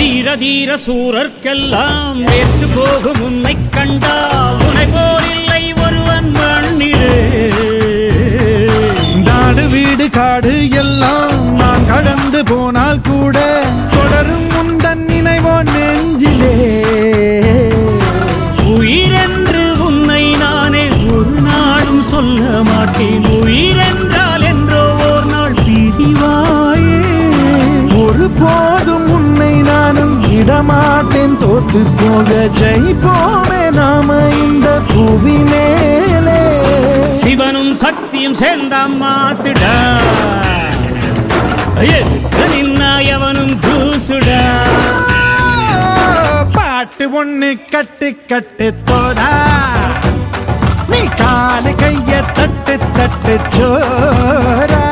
தீர தீர சூரர்க்கெல்லாம் வேத்து போகும் உன்னை கண்டால் உன்னை போலில்லை ஒருவன் மண்ணிலே. நாடு வீடு காடு எல்லாம் நான் கடந்து போனால் கூட தொடரும் உந்தன் நினைவோ நெஞ்சிலே. உயிரென்று உன்னை நானே ஒரு நாளும் சொல்ல மாட்டேன். உயிரென்றால் என்றோ ஓர் நாள் பிரிவாயே. ஒரு போதும் உன்னை நானும் விடமாட்டேன். தோத்து போக ஜெயிப்போமே நாம இந்த புவி மேலே. சிவனும் சக்தியும் சேர்ந்த மாசுடா, எதுக்கு நின்னா எவனும் தூசுடா. பாட்டு ஒண்ணு கட்டு கட்டு போதா, நீ காலு கைய தட்டு தட்டு சோரா.